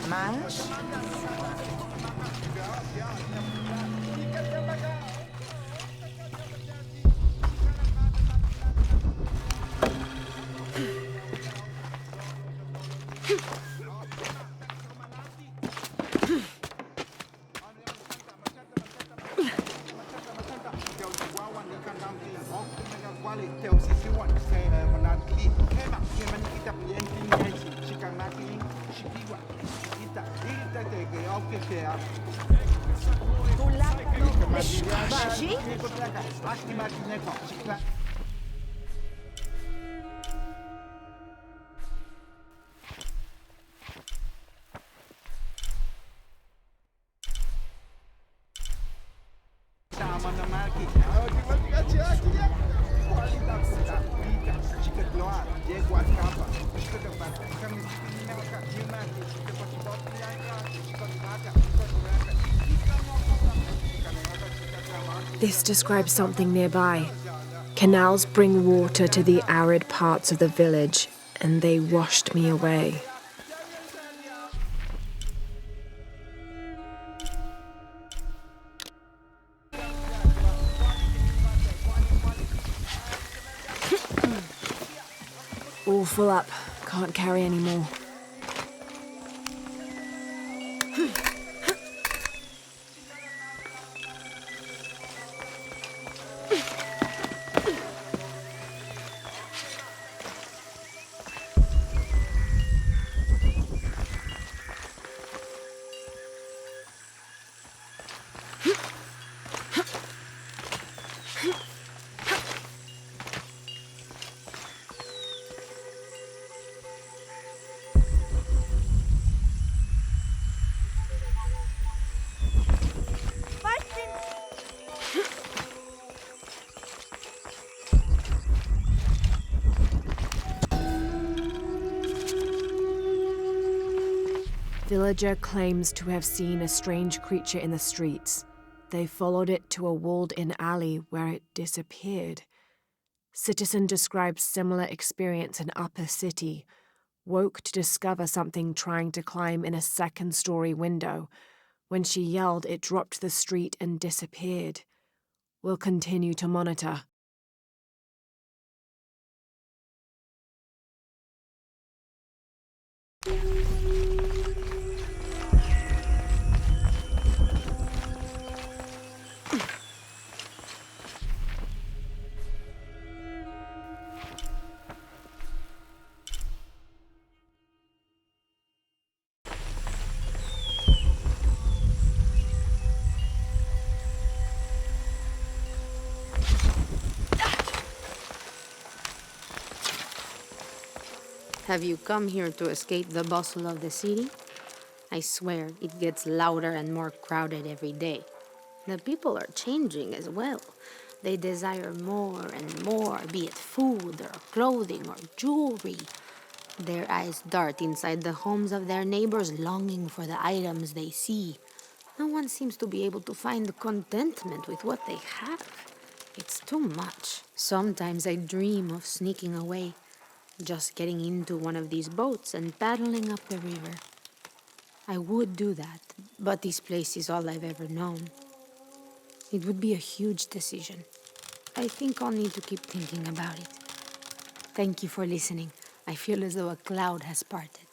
Mash? This describes something nearby. Canals bring water to the arid parts of the village, and they washed me away. All full up. Can't carry any more. Villager claims to have seen a strange creature in the streets. They followed it to a walled-in alley where it disappeared. Citizen describes similar experience in Upper City. Woke to discover something trying to climb in a second-story window. When she yelled, it dropped to the street and disappeared. We'll continue to monitor. Have you come here to escape the bustle of the city? I swear, it gets louder and more crowded every day. The people are changing as well. They desire more and more, be it food or clothing or jewelry. Their eyes dart inside the homes of their neighbors, longing for the items they see. No one seems to be able to find contentment with what they have. It's too much. Sometimes I dream of sneaking away, just getting into one of these boats and paddling up the river. I would do that, but this place is all I've ever known. It would be a huge decision. I think I'll need to keep thinking about it. Thank you for listening. I feel as though a cloud has parted.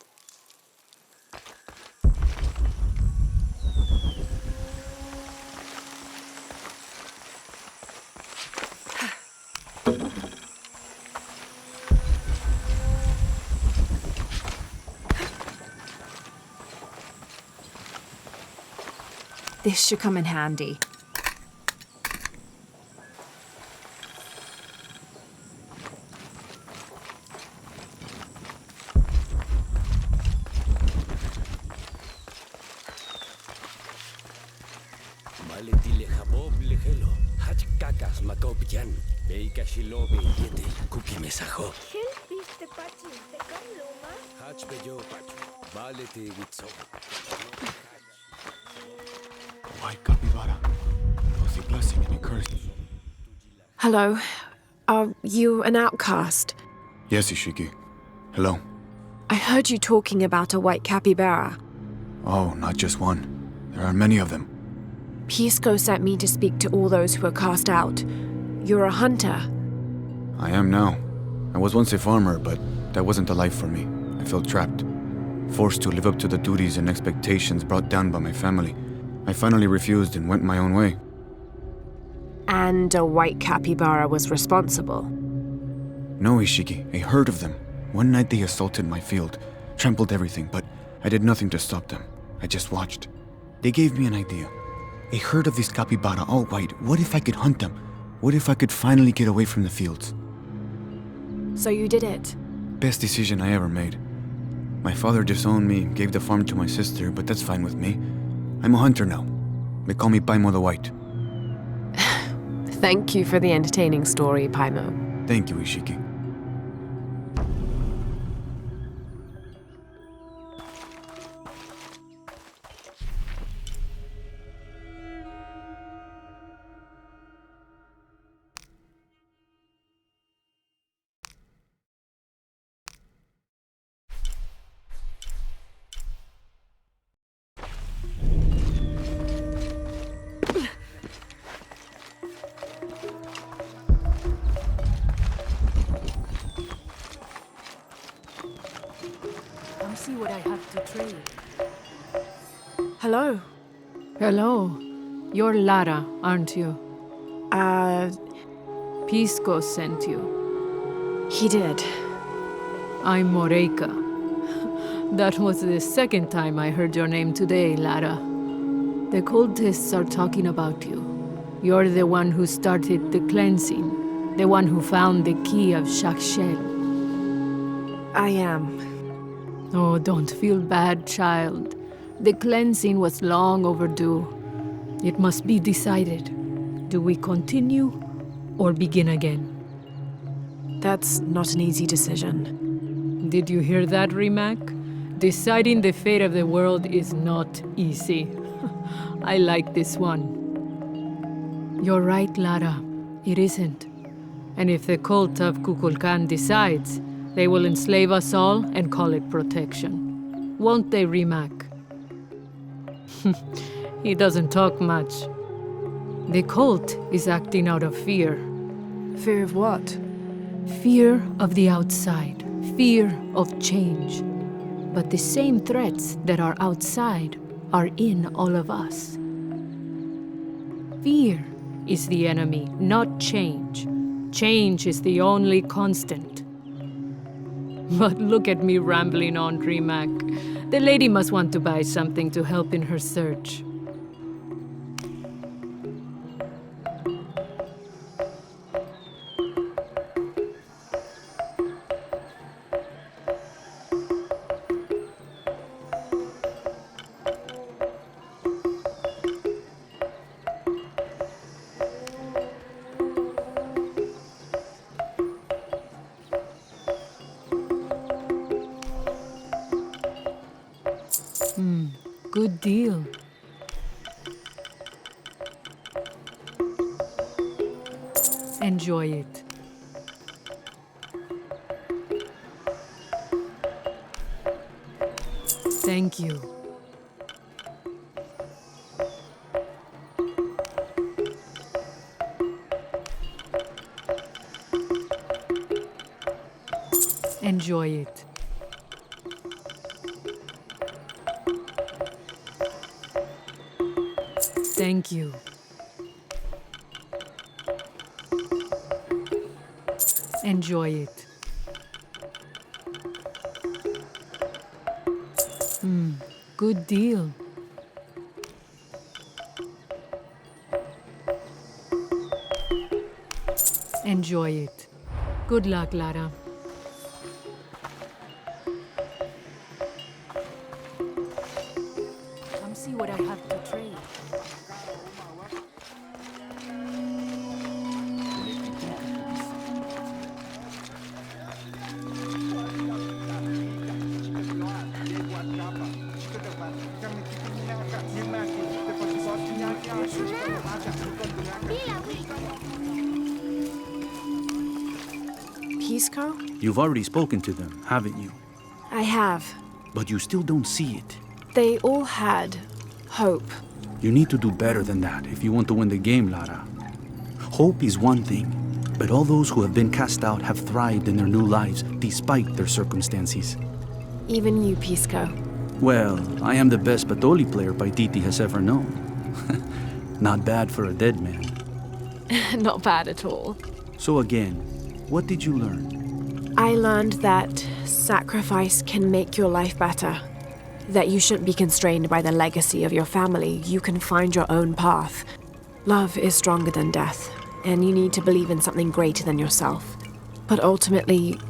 This should come in handy. A white capybara. Both a blessing and a curse. Hello. Are you an outcast? Yes, Ishiki. Hello. I heard you talking about a white capybara. Oh, not just one. There are many of them. Pisco sent me to speak to all those who are cast out. You're a hunter. I am now. I was once a farmer, but that wasn't the life for me. I felt trapped. Forced to live up to the duties and expectations brought down by my family. I finally refused and went my own way. And a white capybara was responsible. No, Ishiki, a herd of them. One night they assaulted my field, trampled everything, but I did nothing to stop them. I just watched. They gave me an idea. A herd of these capybara, all white. What if I could hunt them? What if I could finally get away from the fields? So you did it. Best decision I ever made. My father disowned me, gave the farm to my sister, but that's fine with me. I'm a hunter now. They call me Paimo the White. Thank you for the entertaining story, Paimo. Thank you, Ishiki. Come see what I have to trade. Hello. Hello. You're Lara, aren't you? Pisco sent you. He did. I'm Moreika. That was the second time I heard your name today, Lara. The cultists are talking about you. You're the one who started the cleansing, the one who found the key of Shakshel. I am. Oh, don't feel bad, child. The cleansing was long overdue. It must be decided. Do we continue or begin again? That's not an easy decision. Did you hear that, Rimac? Deciding the fate of the world is not easy. I like this one. You're right, Lara. It isn't. And if the cult of Kukulkan decides, they will enslave us all and call it protection. Won't they, Rimac? He doesn't talk much. The cult is acting out of fear. Fear of what? Fear of the outside. Fear of change. But the same threats that are outside are in all of us. Fear is the enemy, not change. Change is the only constant. But look at me rambling on, Rimac. The lady must want to buy something to help in her search. Good deal. Enjoy it. Thank you. Enjoy it. Thank you. Enjoy it. Good deal. Enjoy it. Good luck, Lara. Come see what I have to trade. Pisco? You've already spoken to them, haven't you? I have. But you still don't see it. They all had hope. You need to do better than that if you want to win the game, Lara. Hope is one thing, but all those who have been cast out have thrived in their new lives despite their circumstances. Even you, Pisco. Well, I am the best Batoli player Paititi has ever known. Not bad for a dead man. Not bad at all. So again, what did you learn? I learned that sacrifice can make your life better. That you shouldn't be constrained by the legacy of your family. You can find your own path. Love is stronger than death, and you need to believe in something greater than yourself. But ultimately,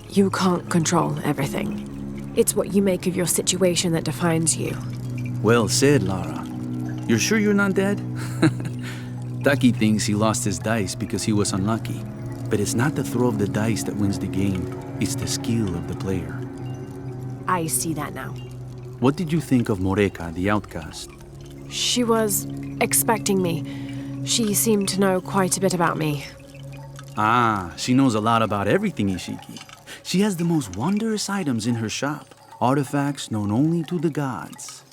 you can't control everything. It's what you make of your situation that defines you. Well said, Lara. You're sure you're not dead? Taki thinks he lost his dice because he was unlucky. But it's not the throw of the dice that wins the game. It's the skill of the player. I see that now. What did you think of Moreka, the outcast? She was expecting me. She seemed to know quite a bit about me. Ah, she knows a lot about everything, Ishiki. She has the most wondrous items in her shop. Artifacts known only to the gods.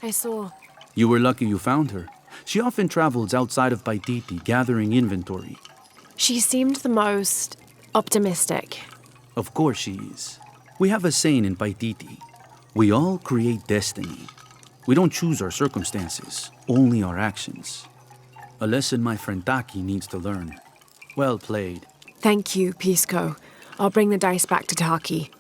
I saw. You were lucky you found her. She often travels outside of Paititi, gathering inventory. She seemed the most optimistic. Of course she is. We have a saying in Paititi. We all create destiny. We don't choose our circumstances, only our actions. A lesson my friend Taki needs to learn. Well played. Thank you, Pisco. I'll bring the dice back to Taki.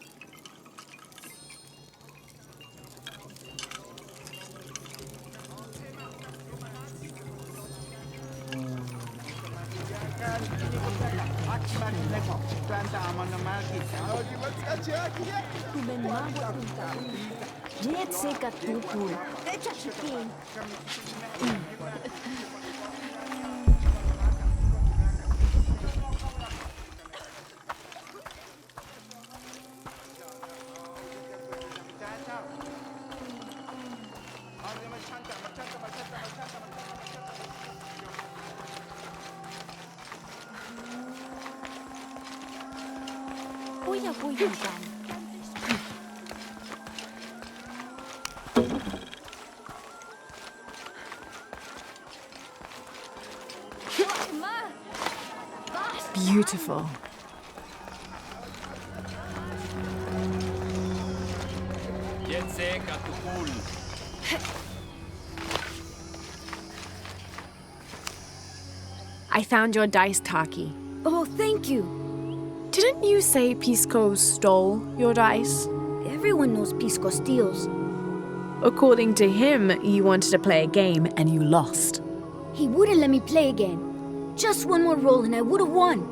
Beautiful. I found your dice, Taki. Oh, thank you. Didn't you say Pisco stole your dice? Everyone knows Pisco steals. According to him, you wanted to play a game and you lost. He wouldn't let me play again. Just one more roll and I would have won.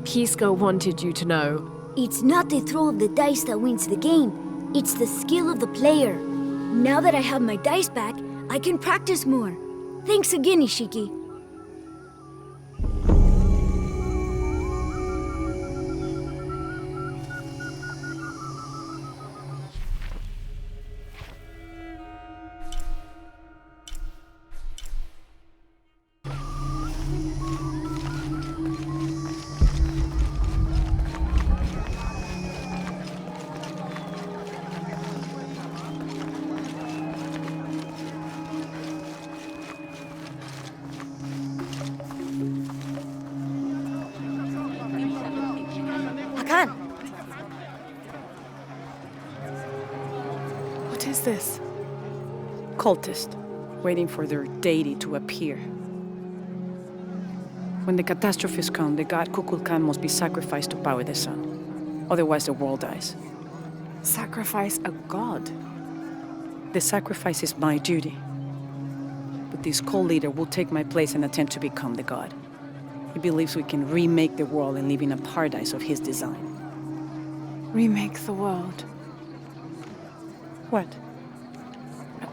Pisco wanted you to know. It's not the throw of the dice that wins the game. It's the skill of the player. Now that I have my dice back, I can practice more. Thanks again, Ishiki. What is this? Cultist, waiting for their deity to appear. When the catastrophes come, the god Kukulkan must be sacrificed to power the sun. Otherwise, the world dies. Sacrifice a god? The sacrifice is my duty. But this cult leader will take my place and attempt to become the god. He believes we can remake the world and live in a paradise of his design. Remake the world. What?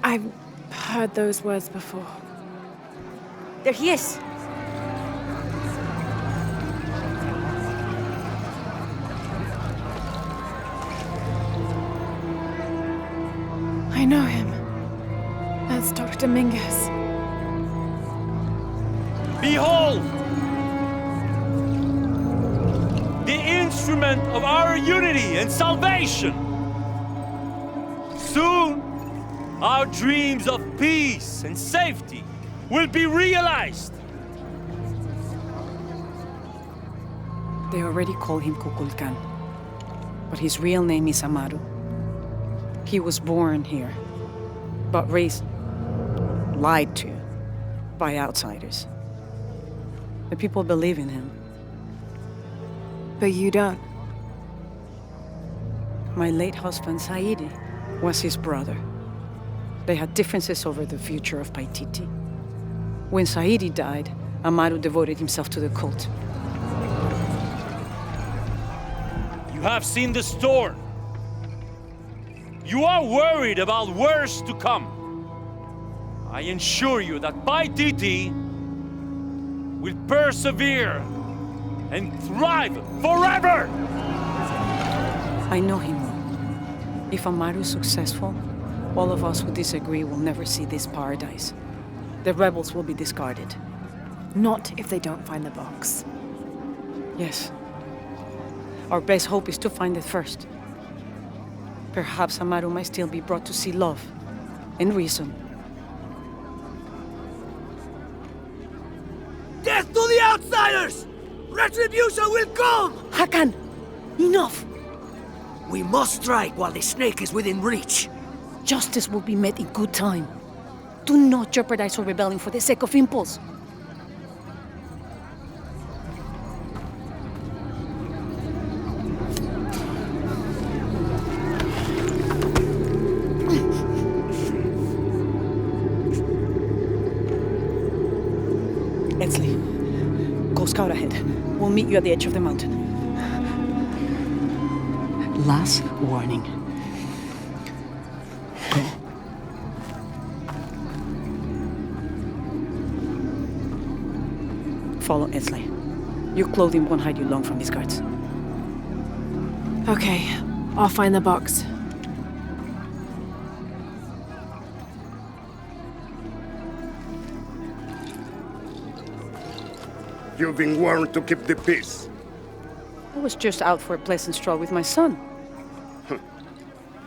I've heard those words before. There he is. I know him. That's Dr. Mingus. Behold! The instrument instrument of our unity and salvation. Soon, our dreams of peace and safety will be realized. They already call him Kukulkan, but his real name is Amaru. He was born here, but raised, lied to, by outsiders. The people believe in him. But you don't. My late husband, Saidi, was his brother. They had differences over the future of Paititi. When Saidi died, Amaru devoted himself to the cult. You have seen the storm. You are worried about worse to come. I assure you that Paititi will persevere and thrive forever! I know him well. If Amaru is successful, all of us who disagree will never see this paradise. The rebels will be discarded. Not if they don't find the box. Yes. Our best hope is to find it first. Perhaps Amaru might still be brought to see love and reason. Death to the outsiders! Retribution will come! Hakan! Enough! We must strike while the snake is within reach. Justice will be met in good time. Do not jeopardize our rebellion for the sake of impulse. Edsley, go scout ahead. We'll meet you at the edge of the mountain. Last warning. Go. Follow Edsley. Your clothing won't hide you long from these guards. Okay, I'll find the box. You've been warned to keep the peace. I was just out for a pleasant stroll with my son.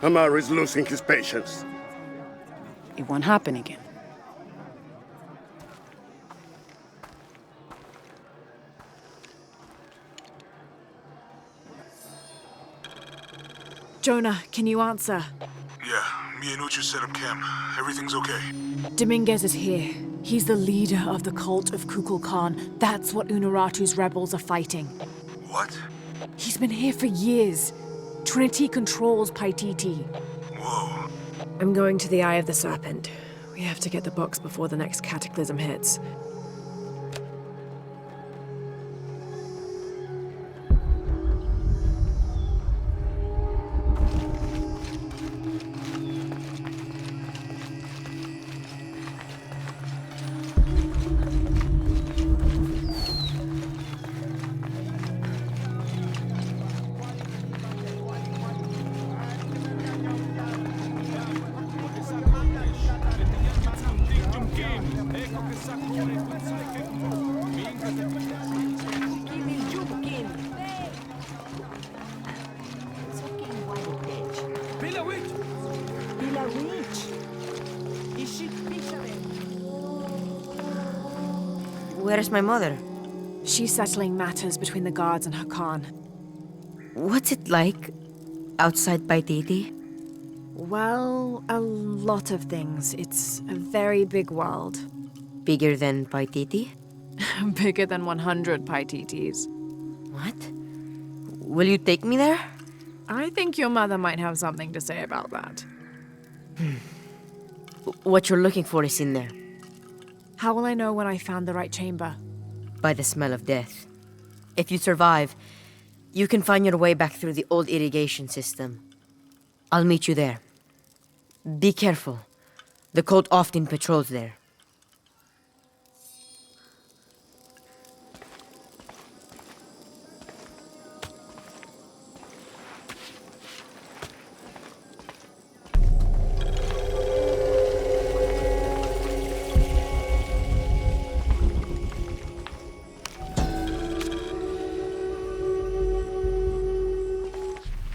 Amaru is losing his patience. It won't happen again. Jonah, can you answer? Yeah, me and Uchu set up camp. Everything's okay. Dominguez is here. He's the leader of the cult of Kukulkan. That's what Unuratu's rebels are fighting. What? He's been here for years. Trinity controls Paititi. Whoa. I'm going to the Eye of the Serpent. We have to get the box before the next cataclysm hits. Where's my mother? She's settling matters between the guards and Hakan. What's it like outside Paititi? Well, a lot of things. It's a very big world. Bigger than Paititi? Bigger than 100 Paititis. What? Will you take me there? I think your mother might have something to say about that. What you're looking for is in there. How will I know when I found the right chamber? By the smell of death. If you survive, you can find your way back through the old irrigation system. I'll meet you there. Be careful. The cult often patrols there.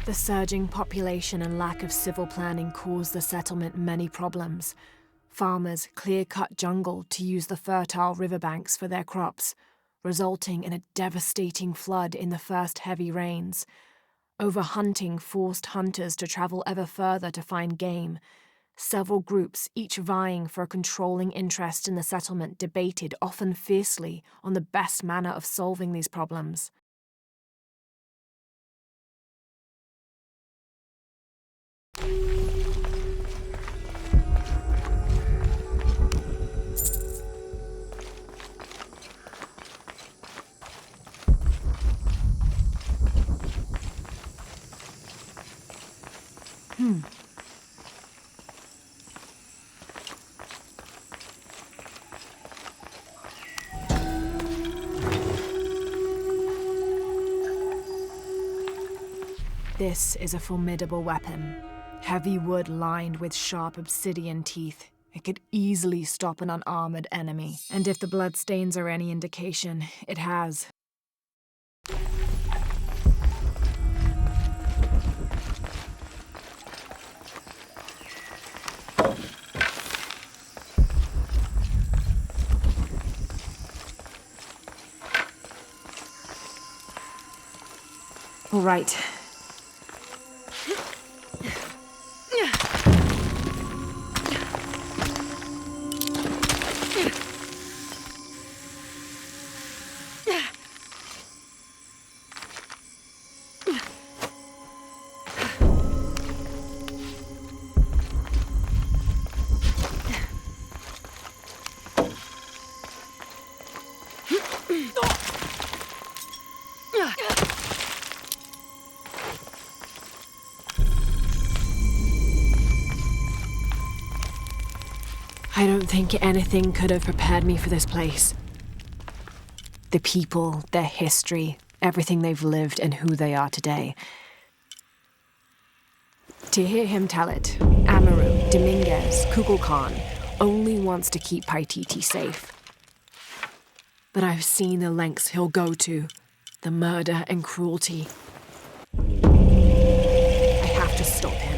The surging population and lack of civil planning caused the settlement many problems. Farmers clear-cut jungle to use the fertile riverbanks for their crops, resulting in a devastating flood in the first heavy rains. Overhunting forced hunters to travel ever further to find game. Several groups, each vying for a controlling interest in the settlement, debated, often fiercely, on the best manner of solving these problems. This is a formidable weapon. Heavy wood lined with sharp obsidian teeth. It could easily stop an unarmored enemy. And if the bloodstains are any indication, it has. All right. I don't think anything could have prepared me for this place. The people, their history, everything they've lived and who they are today. To hear him tell it, Amaru, Dominguez, Kukulkan only wants to keep Paititi safe. But I've seen the lengths he'll go to, the murder and cruelty. I have to stop him.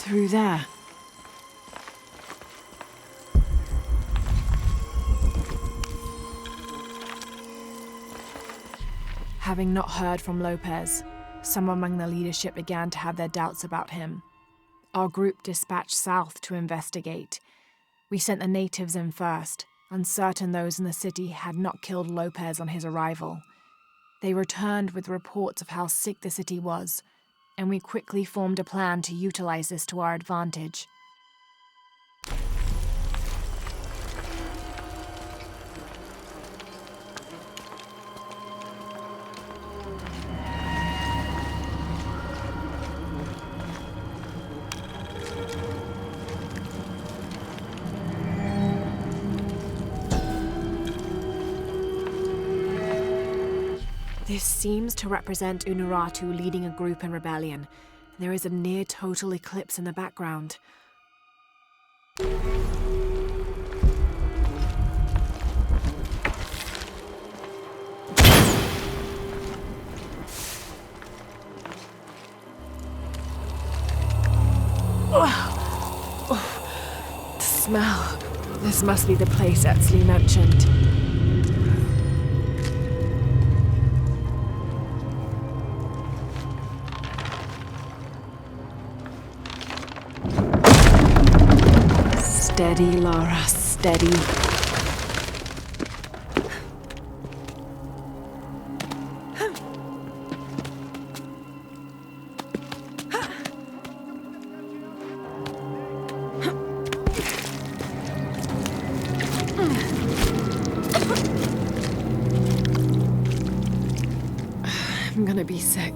Through there. Having not heard from Lopez, some among the leadership began to have their doubts about him. Our group dispatched south to investigate. We sent the natives in first, uncertain those in the city had not killed Lopez on his arrival. They returned with reports of how sick the city was, and we quickly formed a plan to utilize this to our advantage. This seems to represent Unuratu leading a group in rebellion. There is a near-total eclipse in the background. The smell. This must be the place Etzli mentioned. Steady, Lara, steady. I'm gonna be sick.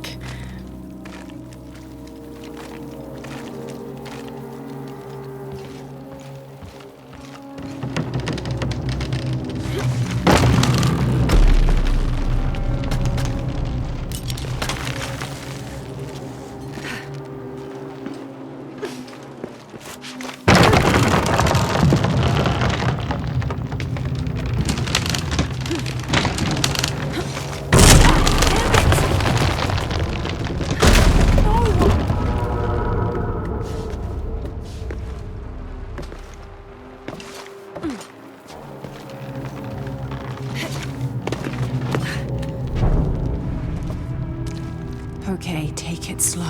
Okay, take it slow.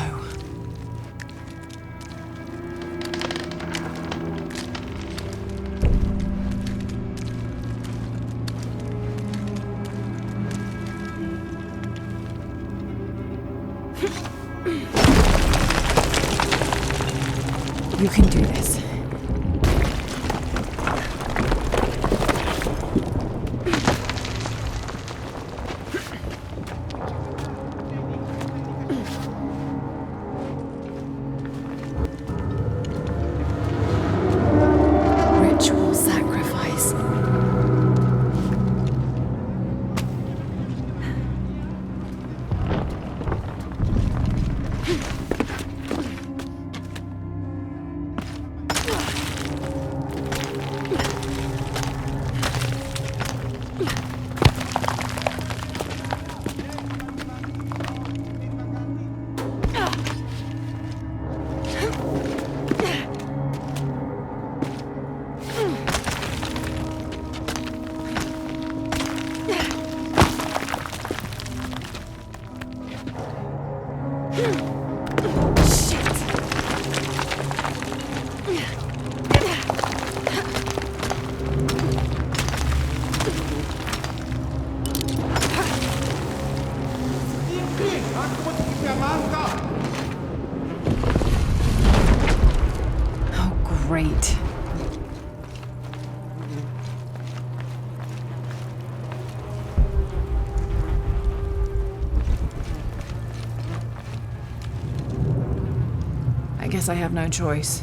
You can do this. Ritual sacrifice. Oh, great. I guess I have no choice.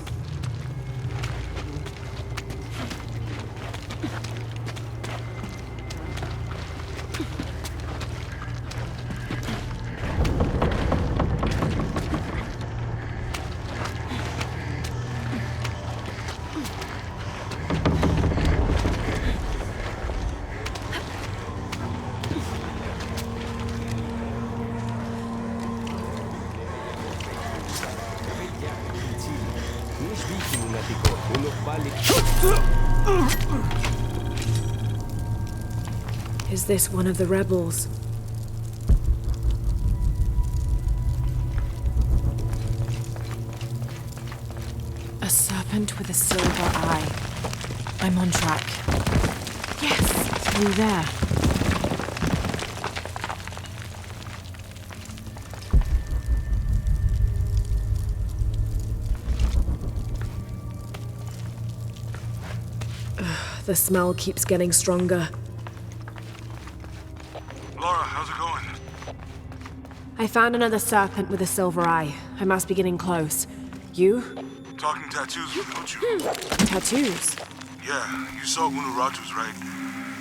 Is this one of the rebels? A serpent with a silver eye. I'm on track. Yes, through there. The smell keeps getting stronger. Lara, how's it going? I found another serpent with a silver eye. I must be getting close. You? Talking tattoos with Uchu. Tattoos? Yeah, you saw Unuratu's, right?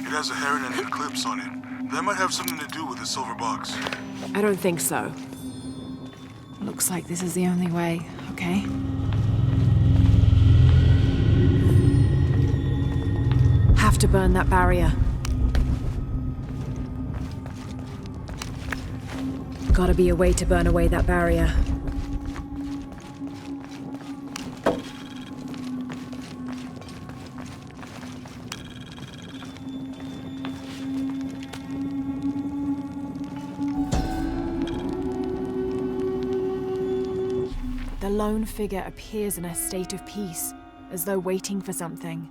It has a heron and an eclipse on it. That might have something to do with the silver box. I don't think so. Looks like this is the only way, okay? Have to burn that barrier. Gotta be a way to burn away that barrier. The lone figure appears in a state of peace. as though waiting for something.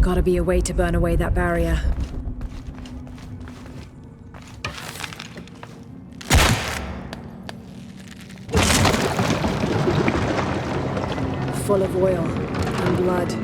Gotta be a way to burn away that barrier. Full of oil and blood.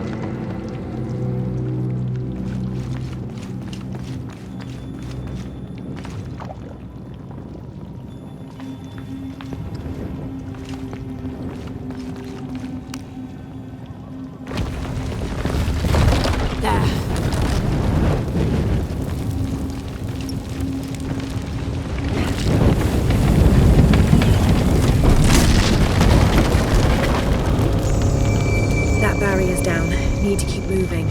Need to keep moving.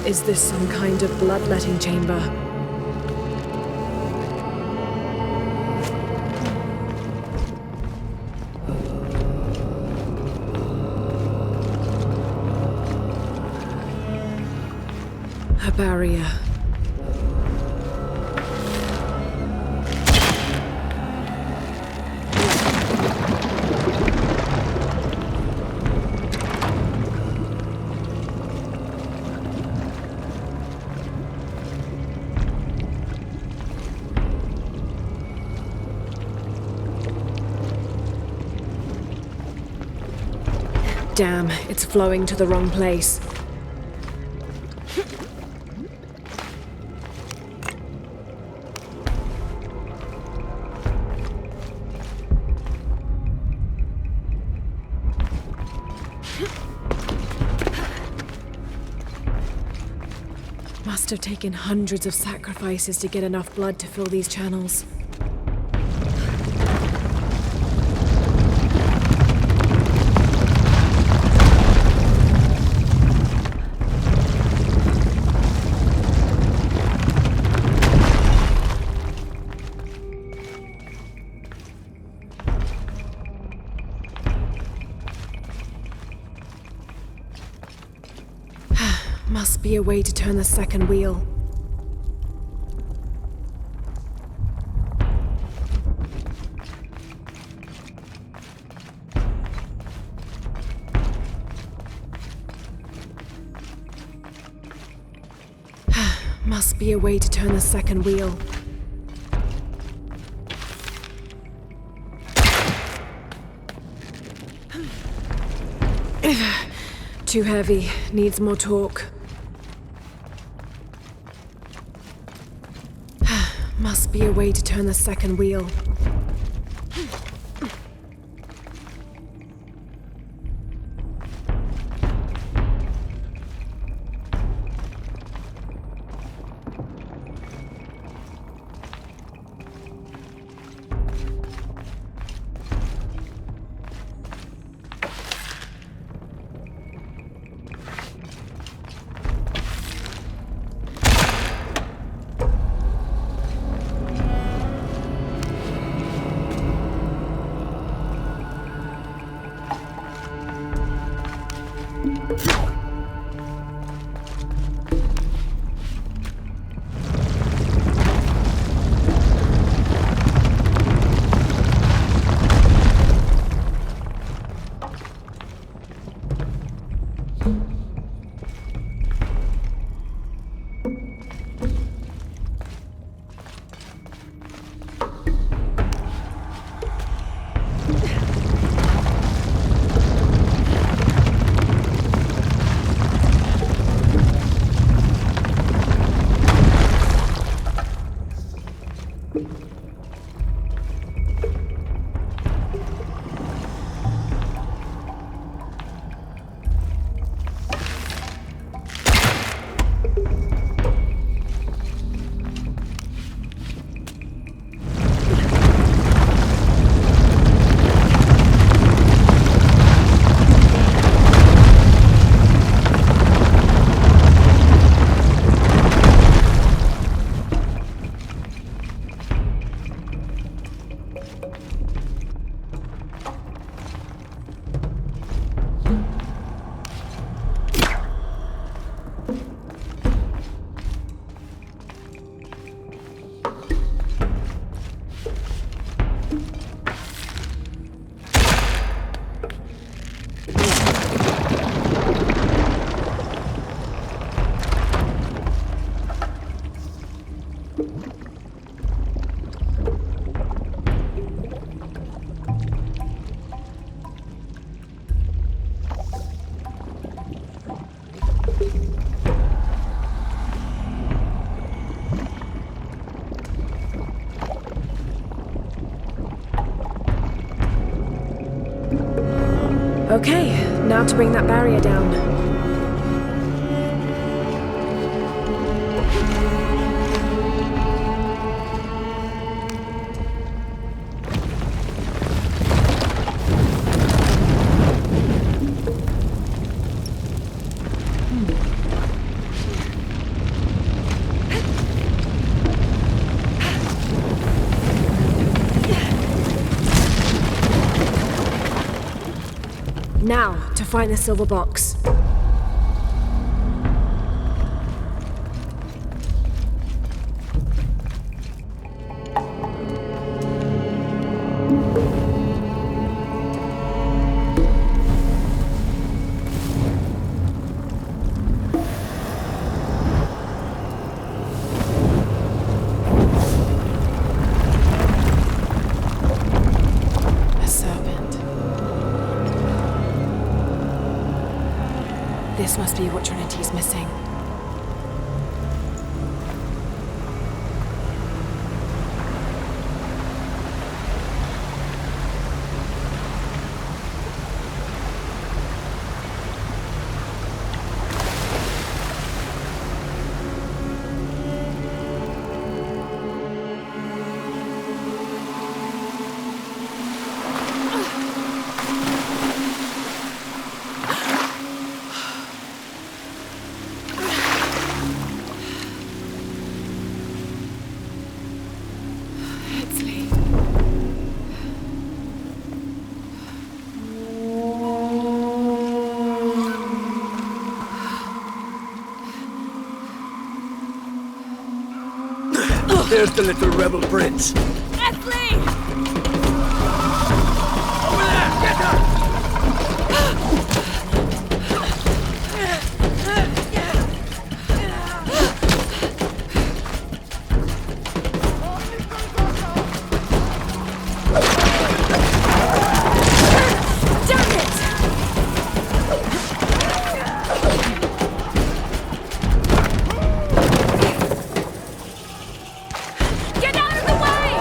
Is this some kind of bloodletting chamber? A barrier. Damn, it's flowing to the wrong place. Must have taken hundreds of sacrifices to get enough blood to fill these channels. Must be a way to turn the second wheel. Must be a way to turn the second wheel. Too heavy. Needs more torque. Must be a way to turn the second wheel. Okay, now to bring that barrier down. Now, to find the silver box. A serpent. This must be what Trinity's missing. There's the little rebel prince. Esley! Over there! Get her! Damn it! Get out of the way!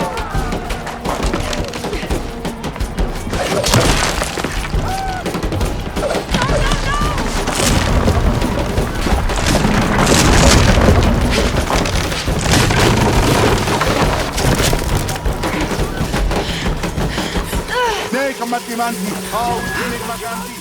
Nei, combattimanti! Oh, ultimi vaganti!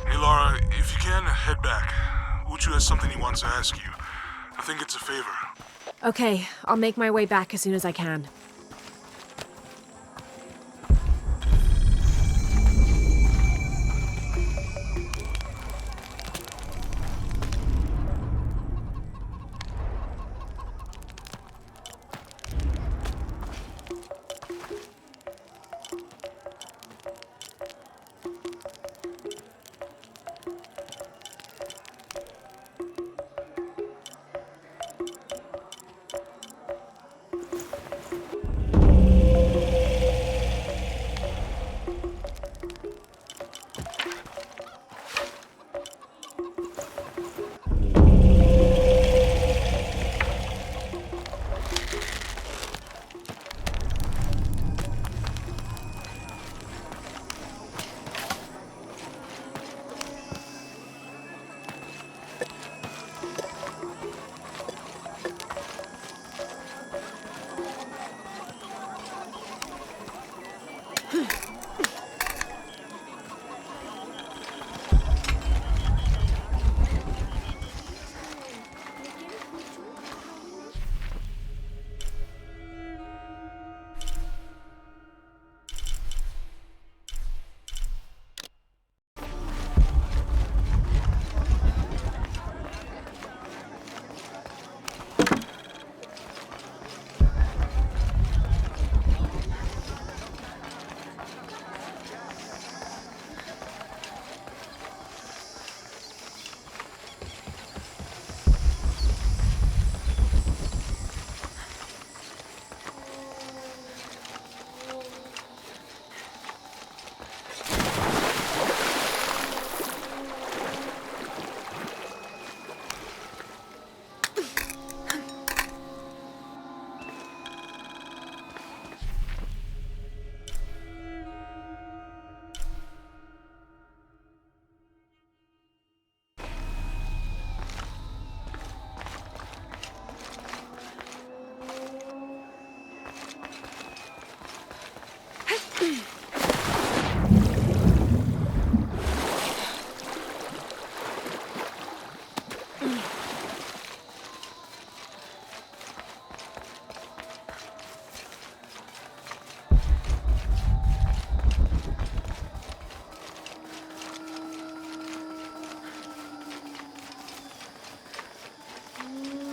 Hey, Lara, if you can, head back. Uchu has something he wants to ask you. I think it's a favor. Okay, I'll make my way back as soon as I can.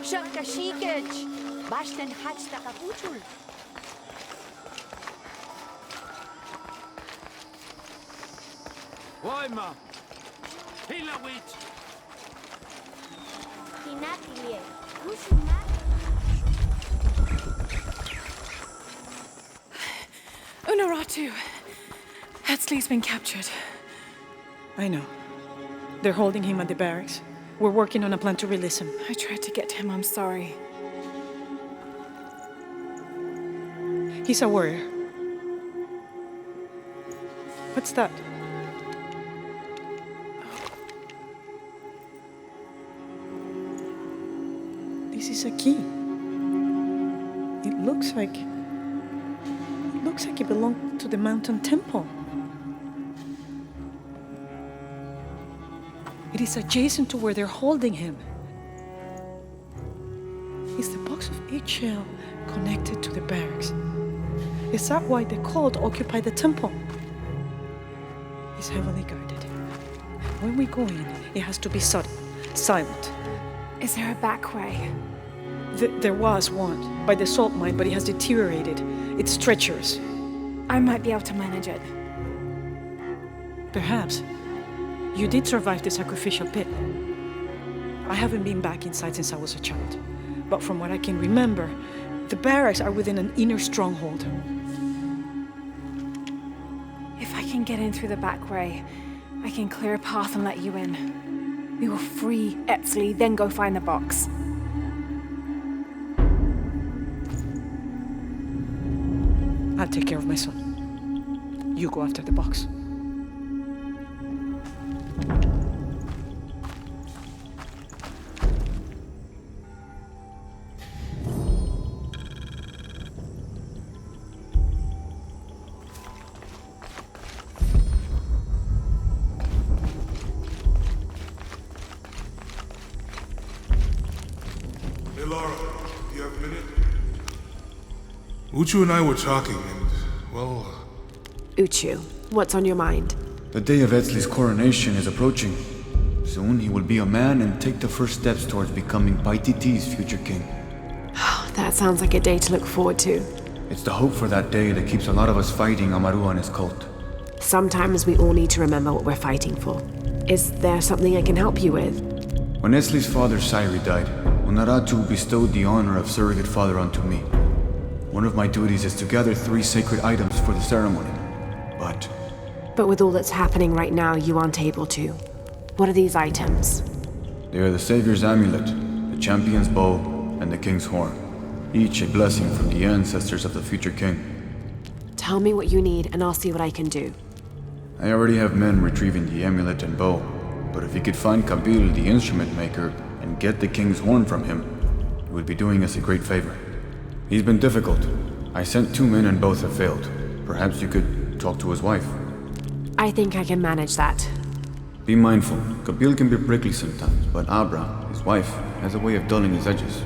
Shaka shikaj. Bashten hachta kapuchul. Oima! Hilawit! Hinatilie. Unaratu. Hetzley's been captured. I know. They're holding him at the barracks. We're working on a plan to release him. I tried to get him, I'm sorry. He's a warrior. What's that? This is a key. It looks like it belonged to the mountain temple. It is adjacent to where they're holding him. Is the box of eggshell connected to the barracks? Is that why the cult occupied the temple? It's heavily guarded. When we go in, it has to be sudden, silent. Is there a back way? There was one, by the salt mine, but it has deteriorated. It's treacherous. I might be able to manage it. Perhaps. You did survive the sacrificial pit. I haven't been back inside since I was a child. But from what I can remember, the barracks are within an inner stronghold. If I can get in through the back way, I can clear a path and let you in. We will free Etzley, then go find the box. I'll take care of my son. You go after the box. Hey, Lara, do you have a minute? Uchu and I were talking, and, well... Uchu, what's on your mind? The day of Etzley's coronation is approaching. Soon he will be a man and take the first steps towards becoming Paititi's future king. That sounds like a day to look forward to. It's the hope for that day that keeps a lot of us fighting Amaru and his cult. Sometimes we all need to remember what we're fighting for. Is there something I can help you with? When Etzley's father Sairi died, Unaratu bestowed the honor of surrogate father onto me. One of my duties is to gather 3 sacred items for the ceremony. But with all that's happening right now, you aren't able to. What are these items? they are the Savior's amulet, the champion's bow, and the king's horn. Each a blessing from the ancestors of the future king. Tell me what you need and I'll see what I can do. I already have men retrieving the amulet and bow, but if you could find Kabil, the instrument maker, and get the king's horn from him, you would be doing us a great favor. He's been difficult. I sent 2 men and both have failed. Perhaps you could talk to his wife. I think I can manage that. Be mindful. Kabil can be prickly sometimes, but Abra, his wife, has a way of dulling his edges.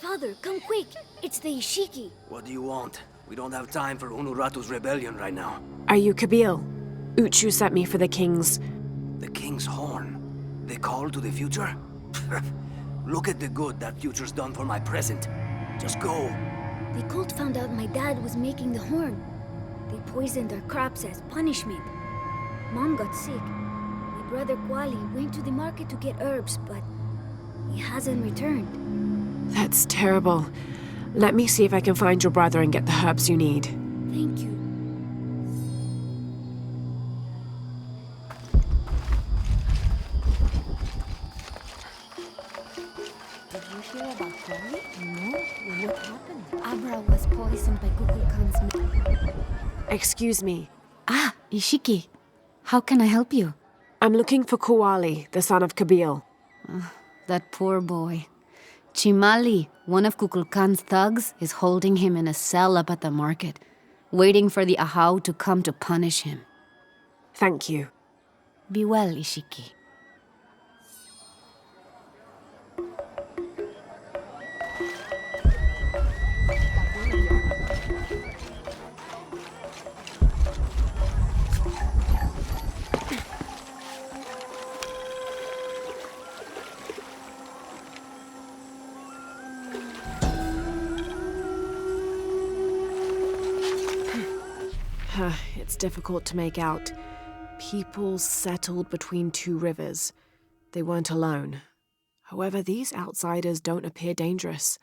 Father, come quick! It's the Ishiki. What do you want? We don't have time for Unuratu's rebellion right now. Are you Kabil? Uchu sent me for the king's... The king's horn? The call to the future? Look at the good that future's done for my present. Just go. The cult found out my dad was making the horn. They poisoned our crops as punishment. Mom got sick. My brother Kwali went to the market to get herbs, but he hasn't returned. That's terrible. Let me see if I can find your brother and get the herbs you need. Thank you. Did you hear about Chloe? No? What happened? Abra was poisoned by Kukulkan's meat. Excuse me. Ah, Ishiki. How can I help you? I'm looking for Kuwali, the son of Kabil. That poor boy. Chimali, one of Kukulkan's thugs, is holding him in a cell up at the market, waiting for the Ahau to come to punish him. Thank you. Be well, Ishiki. It's difficult to make out. People settled between two rivers. They weren't alone. However, these outsiders don't appear dangerous.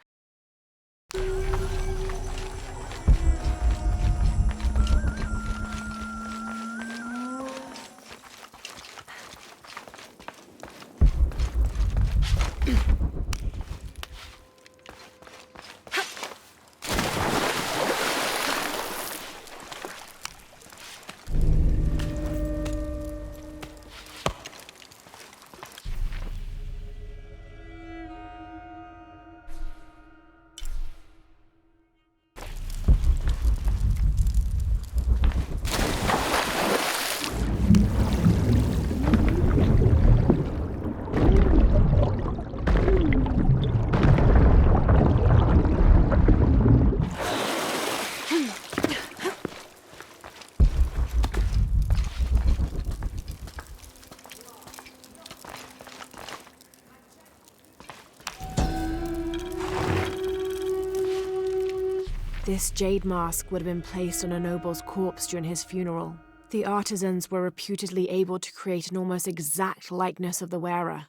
This jade mask would have been placed on a noble's corpse during his funeral. The artisans were reputedly able to create an almost exact likeness of the wearer.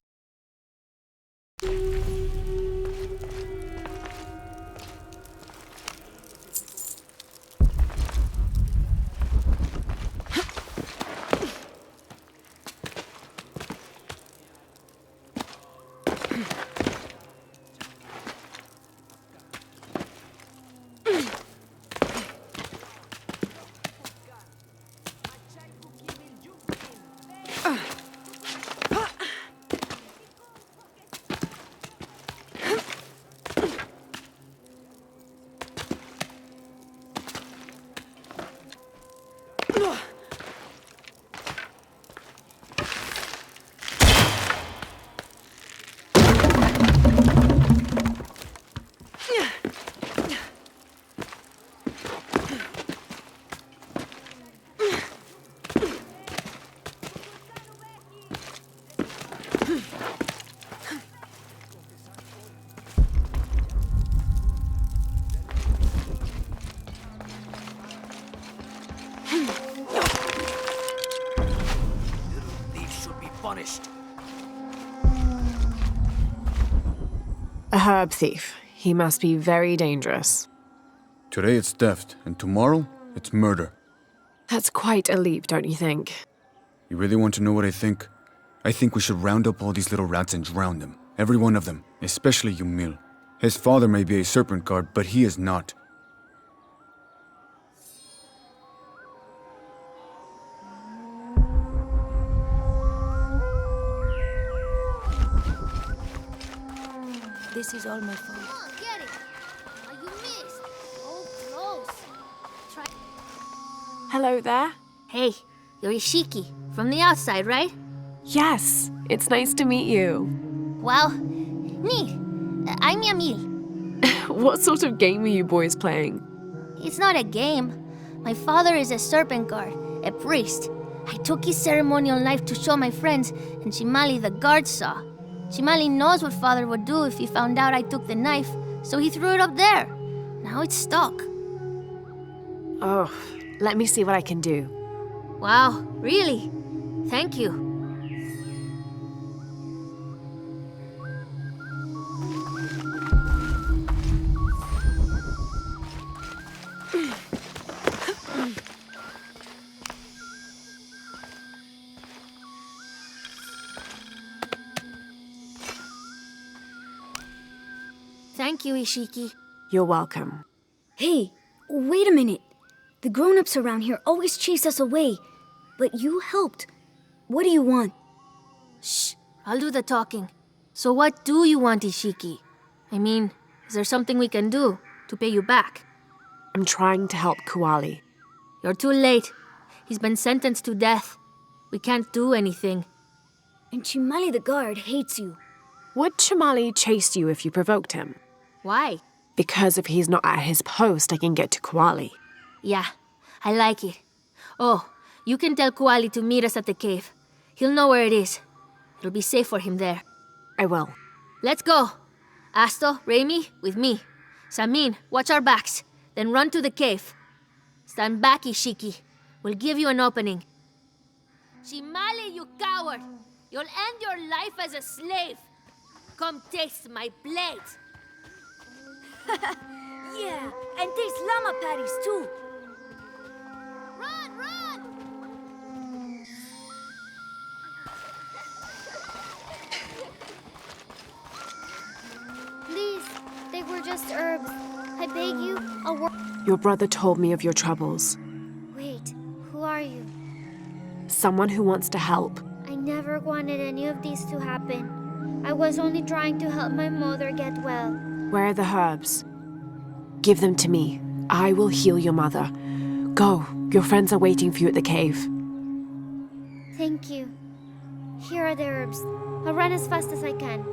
A herb thief. He must be very dangerous. Today it's theft, and tomorrow it's murder. That's quite a leap, don't you think? You really want to know what I think? I think we should round up all these little rats and drown them. Every one of them, especially Yumil. His father may be a serpent guard, but he is not. This is all my fault. Come on, get it. Oh, you missed. Oh, close. Hello there. Hey, you're Ishiki. From the outside, right? Yes, it's nice to meet you. Well, neat. I'm Yamil. What sort of game are you boys playing? It's not a game. My father is a serpent guard, a priest. I took his ceremonial knife to show my friends, and Shimali the guard saw. Shimali knows what father would do if he found out I took the knife, so he threw it up there. Now it's stuck. Oh, let me see what I can do. Wow, really? Thank you. Thank you, Ishiki. You're welcome. Hey, wait a minute. The grown-ups around here always chase us away, but you helped. What do you want? Shh, I'll do the talking. So what do you want, Ishiki? I mean, is there something we can do to pay you back? I'm trying to help Kuali. You're too late. He's been sentenced to death. We can't do anything. And Chimali the guard hates you. Would Chamali chase you if you provoked him? Why? Because if he's not at his post, I can get to Kuali. Yeah, I like it. Oh, you can tell Kuali to meet us at the cave. He'll know where it is. It'll be safe for him there. I will. Let's go. Asto, Raimi, with me. Samin, watch our backs. Then run to the cave. Stand back, Ishiki. We'll give you an opening. Shimali, you coward! You'll end your life as a slave. Come taste my blade. Yeah, and taste llama patties too. Run, run! Please, they were just herbs. I beg you, I'll work. Your brother told me of your troubles. Wait, who are you? Someone who wants to help. I never wanted any of these to happen. I was only trying to help my mother get well. Where are the herbs? Give them to me. I will heal your mother. Go. Your friends are waiting for you at the cave. Thank you. Here are the herbs. I'll run as fast as I can.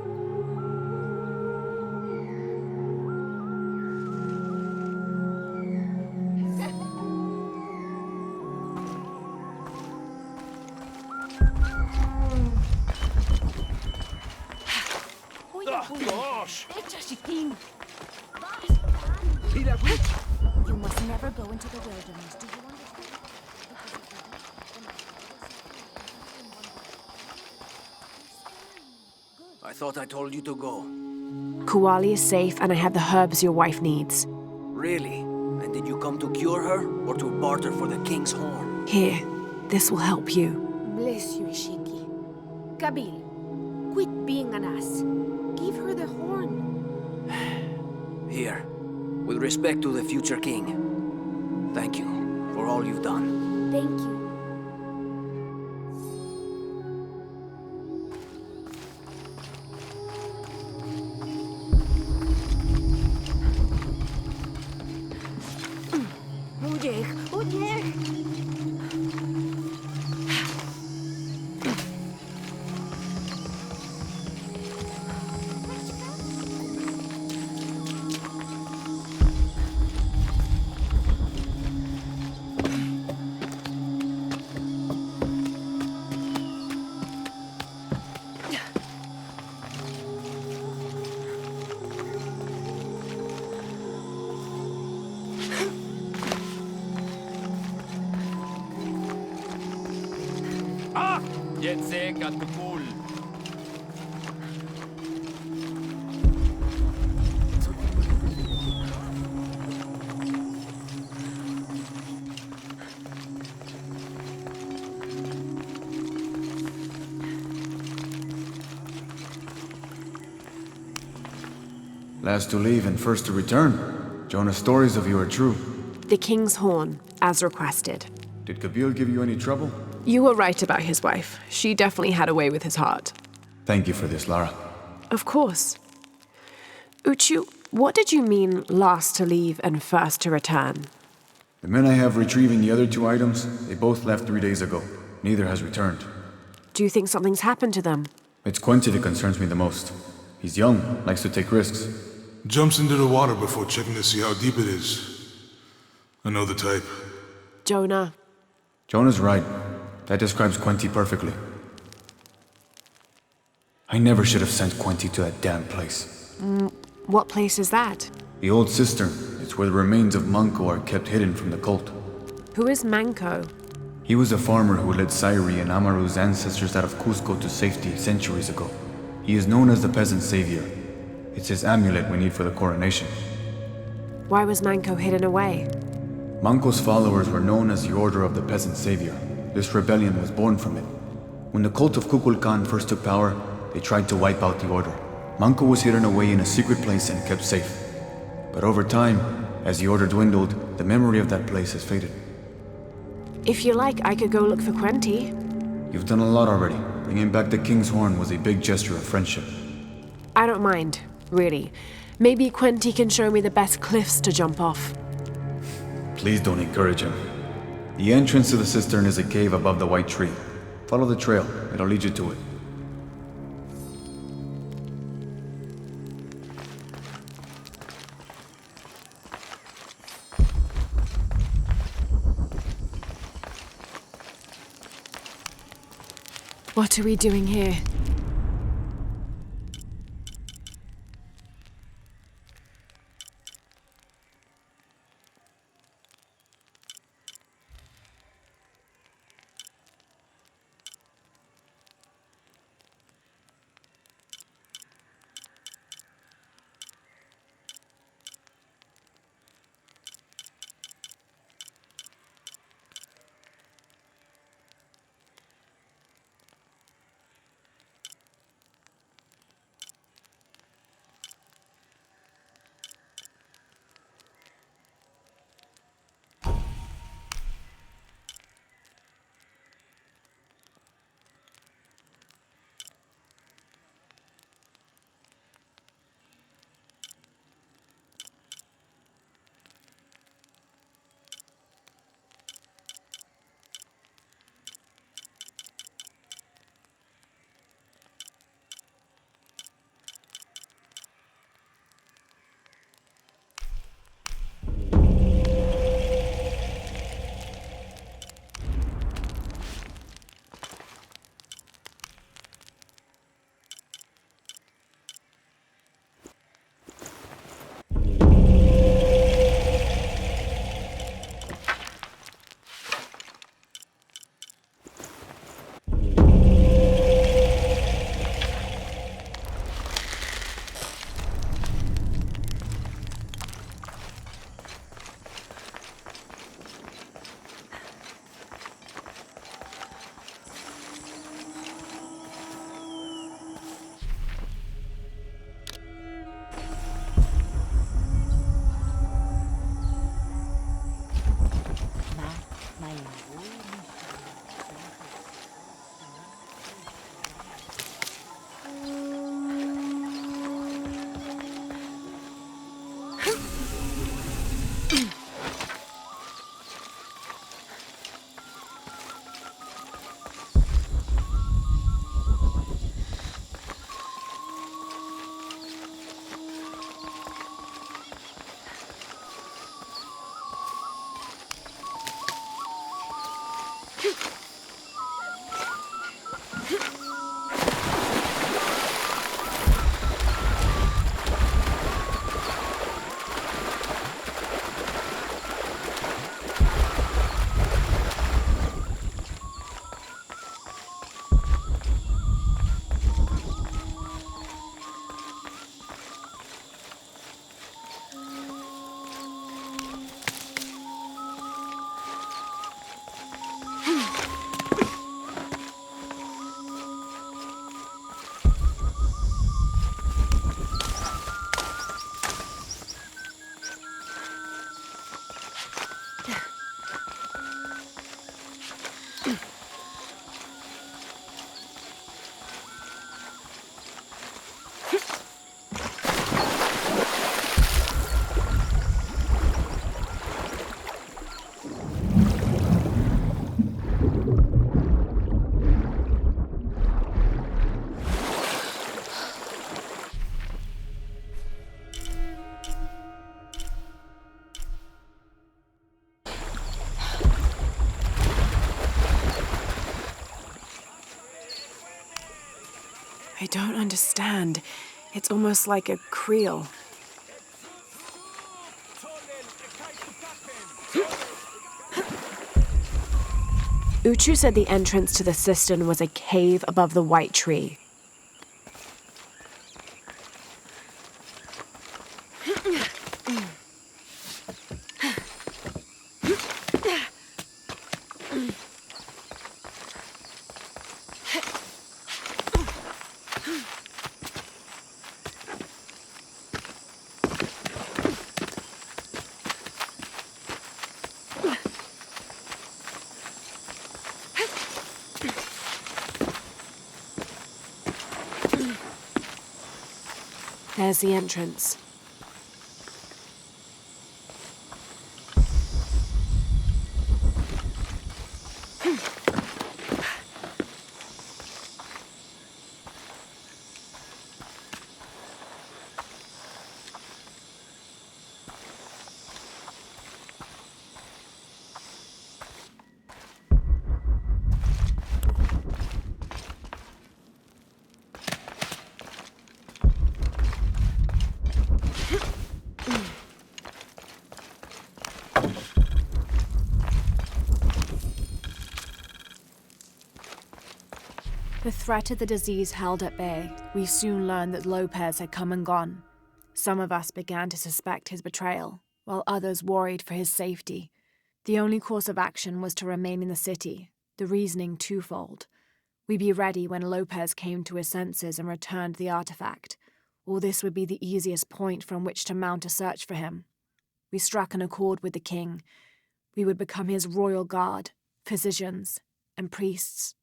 Gosh! You must never go into the wilderness, do you understand? I thought I told you to go. Kuali is safe and I have the herbs your wife needs. Really? And did you come to cure her or to barter for the king's horn? Here, this will help you. Bless you, Ishiki. Kabil, quit being an ass. Give her the horn. Here, with respect to the future king, thank you for all you've done. Thank you. Jetzt got the pool. Last to leave and first to return. Jonah's stories of you are true. The king's horn, as requested. Did Kabil give you any trouble? You were right about his wife. She definitely had a way with his heart. Thank you for this, Lara. Of course. Uchu, what did you mean last to leave and first to return? The men I have retrieving the other 2 items, they both left 3 days ago. Neither has returned. Do you think something's happened to them? It's Quinty that concerns me the most. He's young, likes to take risks. Jumps into the water before checking to see how deep it is. I know the type. Jonah. Jonah's right. That describes Quinty perfectly. I never should have sent Quinty to that damn place. What place is that? The old cistern. It's where the remains of Manco are kept hidden from the cult. Who is Manco? He was a farmer who led Sairi and Amaru's ancestors out of Cusco to safety centuries ago. He is known as the peasant savior. It's his amulet we need for the coronation. Why was Manco hidden away? Manco's followers were known as the Order of the Peasant Savior. This rebellion was born from it. When the cult of Kukulkan first took power, they tried to wipe out the order. Manco was hidden away in a secret place and kept safe. But over time, as the order dwindled, the memory of that place has faded. If you like, I could go look for Quenty. You've done a lot already. Bringing back the King's Horn was a big gesture of friendship. I don't mind, really. Maybe Quenty can show me the best cliffs to jump off. Please don't encourage him. The entrance to the cistern is a cave above the white tree. Follow the trail. It'll lead you to it. What are we doing here? I don't understand. It's almost like a creel. Uchu said the entrance to the cistern was a cave above the white tree. There's the entrance. The threat of the disease held at bay, we soon learned that Lopez had come and gone. Some of us began to suspect his betrayal, while others worried for his safety. The only course of action was to remain in the city, the reasoning twofold. We be ready when Lopez came to his senses and returned the artifact, or this would be the easiest point from which to mount a search for him. We struck an accord with the king. We would become his royal guard, physicians, and priests.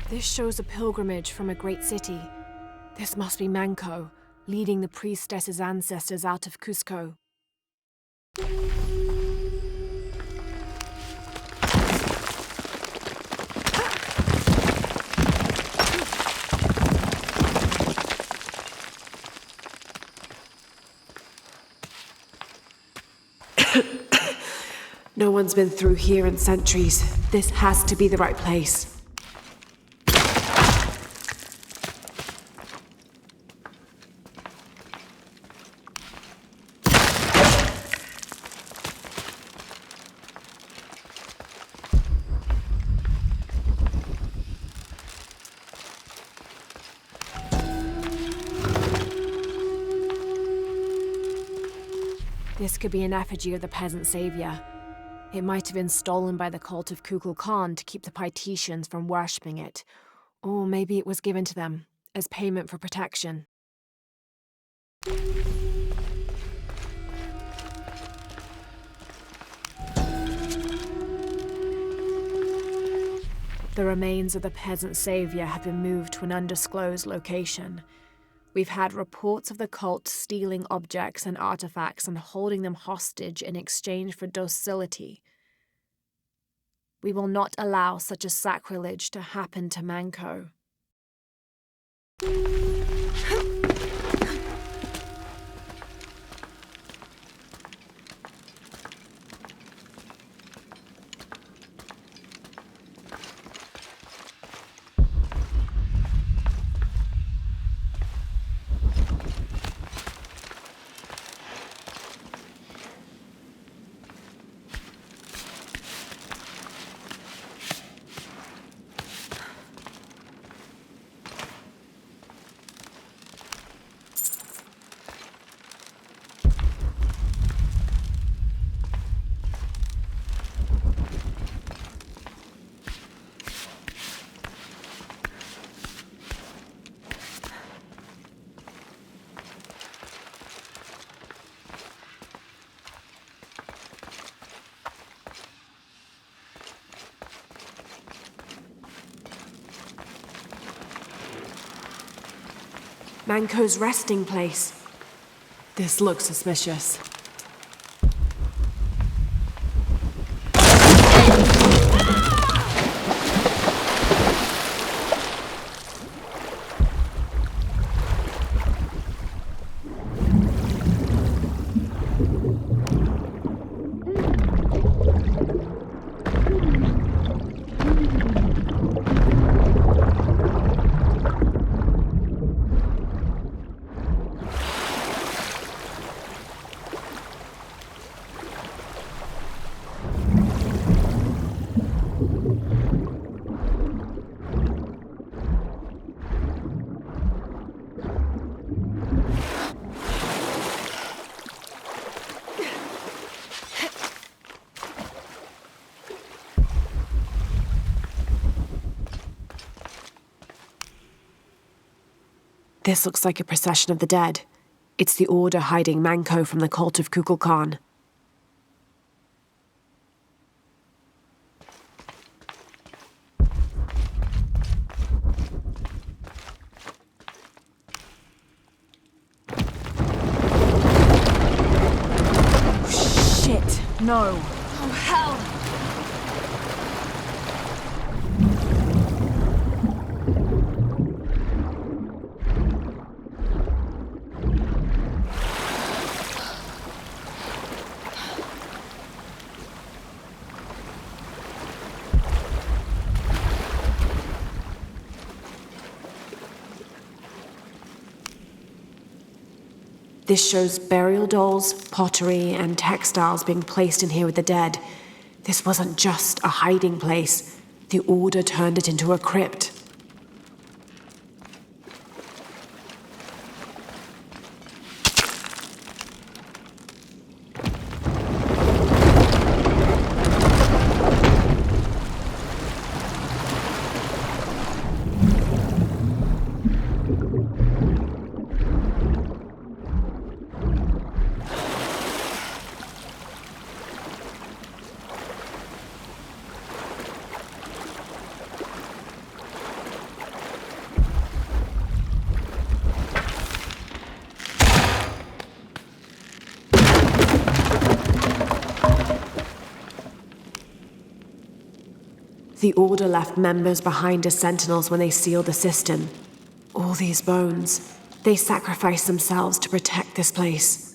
This shows a pilgrimage from a great city. This must be Manco, leading the priestess's ancestors out of Cusco. No one's been through here in centuries. This has to be the right place. This could be an effigy of the peasant savior. It might have been stolen by the cult of Kukulkan to keep the Paititians from worshipping it. Or maybe it was given to them as payment for protection. The remains of the peasant savior have been moved to an undisclosed location. We've had reports of the cult stealing objects and artifacts and holding them hostage in exchange for docility. We will not allow such a sacrilege to happen to Manco. Manco's resting place. This looks suspicious. This looks like a procession of the dead. It's the Order hiding Manko from the cult of Kukulkan. Shit, no. Oh, hell! This shows burial dolls, pottery, and textiles being placed in here with the dead. This wasn't just a hiding place. The Order turned it into a crypt. The Order left members behind as sentinels when they sealed the system. All these bones, they sacrificed themselves to protect this place.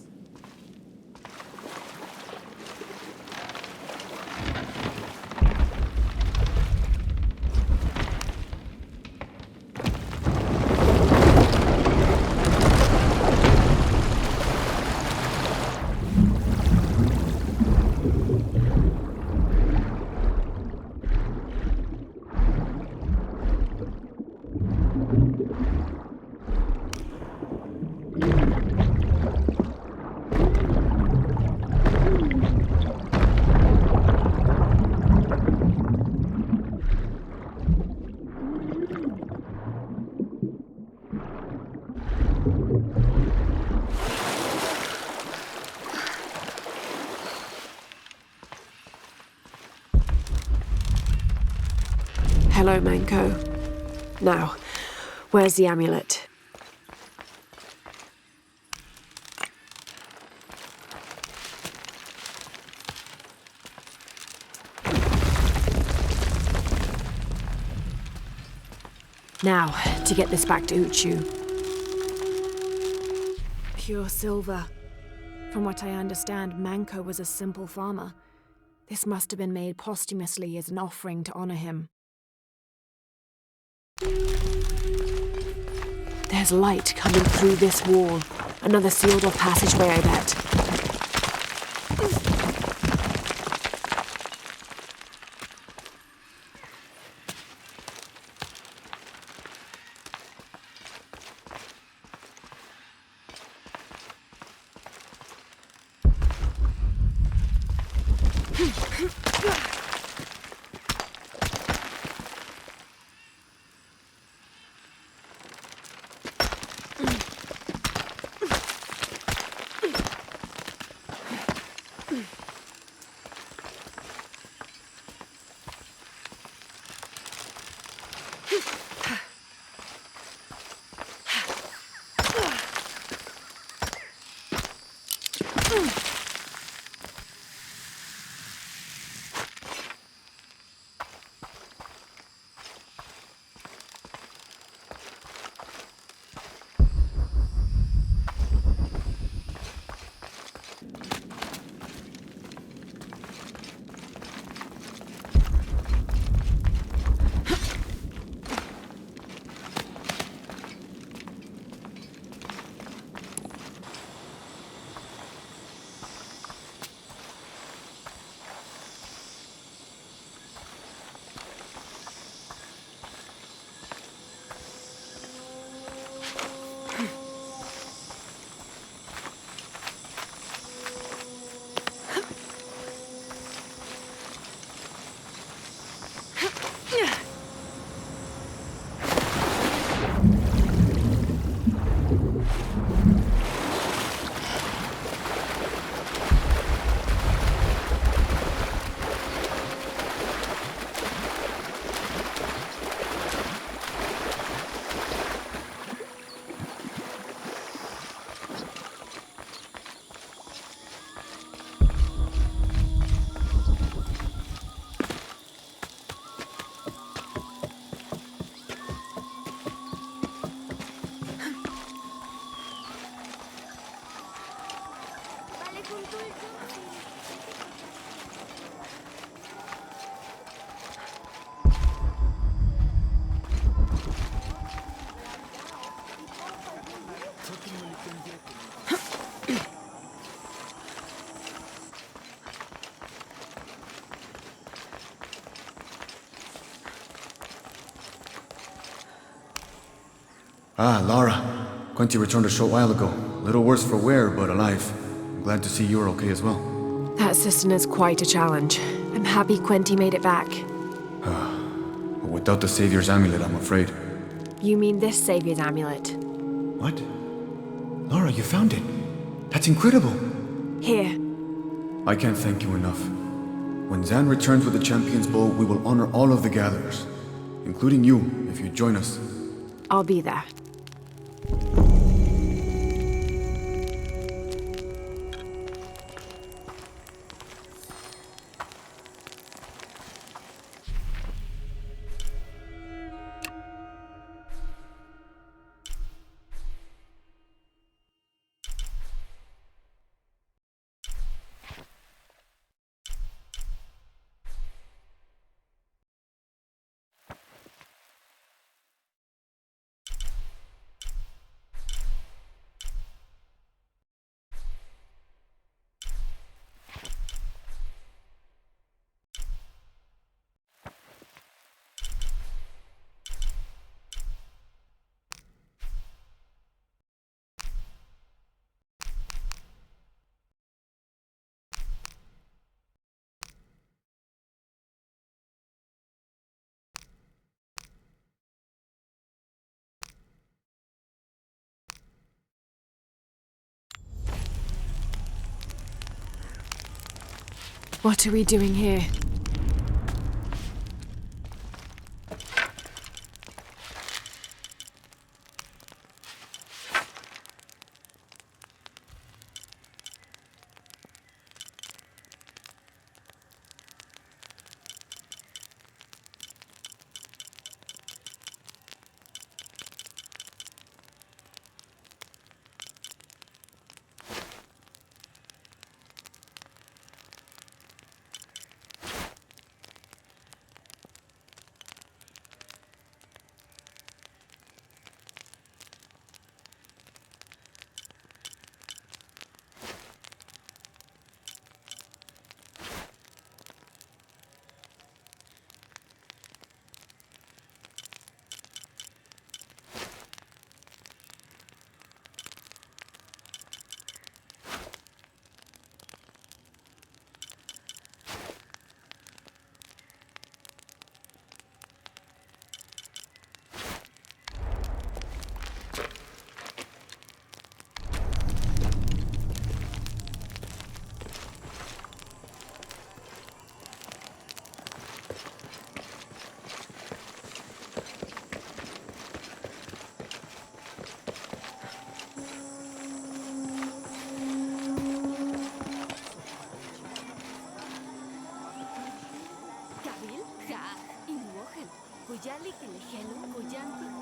Hello, Manko. Now, where's the amulet? Now, to get this back to Uchu. Pure silver. From what I understand, Manko was a simple farmer. This must have been made posthumously as an offering to honor him. There's light coming through this wall. Another sealed-off passageway, I bet. Ah, Lara. Quinty returned a short while ago. A little worse for wear, but alive. I'm glad to see you're okay as well. That system is quite a challenge. I'm happy Quinty made it back. But without the Savior's amulet, I'm afraid. You mean this Savior's amulet? What? Lara, you found it. That's incredible. Here. I can't thank you enough. When Zan returns with the Champion's Bow, we will honor all of the gatherers. Including you, if you join us. I'll be there. What are we doing here? Kujali Kilihelu, Kujanti,